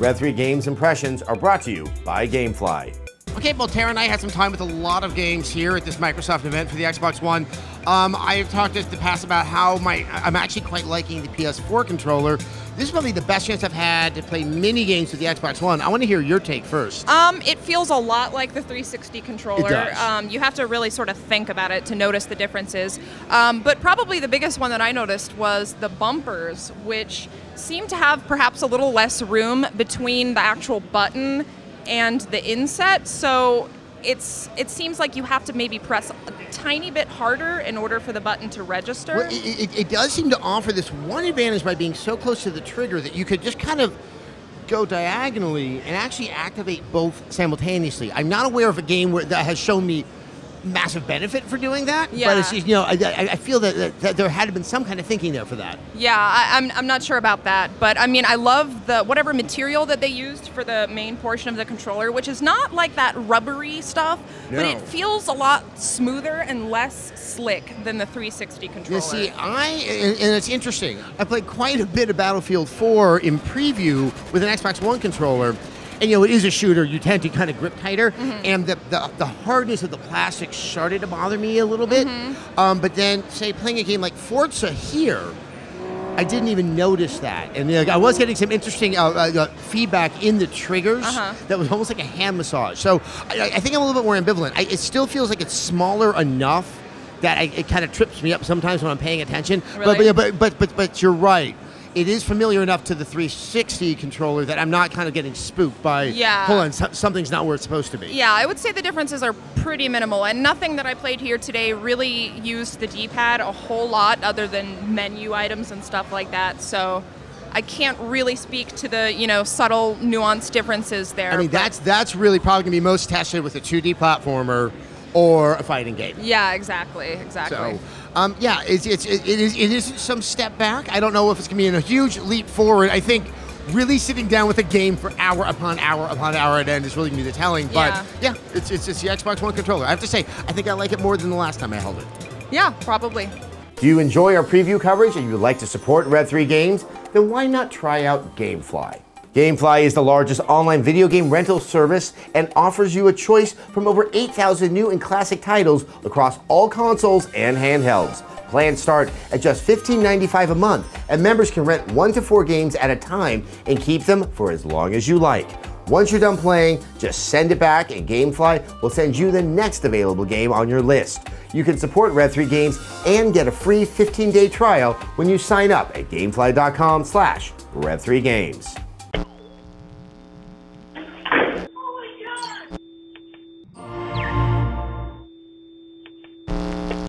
Red 3 Games impressions are brought to you by Gamefly. Okay, well, Tara and I had some time with a lot of games here at this Microsoft event for the Xbox One. I've talked in the past about how I'm actually quite liking the PS4 controller. This is probably the best chance I've had to play mini games with the Xbox One. I want to hear your take first. It feels a lot like the 360 controller. It does. You have to really sort of think about it to notice the differences. But probably the biggest one that I noticed was the bumpers, which seem to have perhaps a little less room between the actual button and the inset, so it seems like you have to maybe press a tiny bit harder in order for the button to register. Well, it does seem to offer this one advantage by being so close to the trigger that you could just kind of go diagonally and actually activate both simultaneously. I'm not aware of a game that has shown me massive benefit for doing that, yeah. But it's just, I feel that there had been some kind of thinking there for that. Yeah, I'm not sure about that, but I mean, I love the whatever material that they used for the main portion of the controller, which is not like that rubbery stuff, but it feels a lot smoother and less slick than the 360 controller. You see, and it's interesting, I played quite a bit of Battlefield 4 in preview with an Xbox One controller. And it is a shooter, you tend to kind of grip tighter, and the hardness of the plastic started to bother me a little bit. But then, say, playing a game like Forza here, I didn't even notice that. And I was getting some interesting feedback in the triggers that was almost like a hand massage. So I think I'm a little bit more ambivalent. It still feels like it's smaller enough that it kind of trips me up sometimes when I'm paying attention. Really? But you're right. It is familiar enough to the 360 controller that I'm not kind of getting spooked by, hold on, something's not where it's supposed to be. Yeah, I would say the differences are pretty minimal, and nothing that I played here today really used the D-pad a whole lot other than menu items and stuff like that, so I can't really speak to the, subtle, nuanced differences there. I mean, that's really probably going to be most tested with a 2D platformer or a fighting game. Yeah, exactly. So, yeah, it is some step back. I don't know if it's going to be a huge leap forward. I think really sitting down with a game for hour upon hour upon hour at end is really going to be the telling. But yeah, it's the Xbox One controller. I have to say, I think I like it more than the last time I held it. Yeah, probably. Do you enjoy our preview coverage and you would like to support Red 3 Games? Then why not try out Gamefly? Gamefly is the largest online video game rental service and offers you a choice from over 8,000 new and classic titles across all consoles and handhelds. Plans start at just $15.95 a month, and members can rent 1 to 4 games at a time and keep them for as long as you like. Once you're done playing, just send it back and Gamefly will send you the next available game on your list. You can support Red 3 Games and get a free 15-day trial when you sign up at gamefly.com/Red3Games.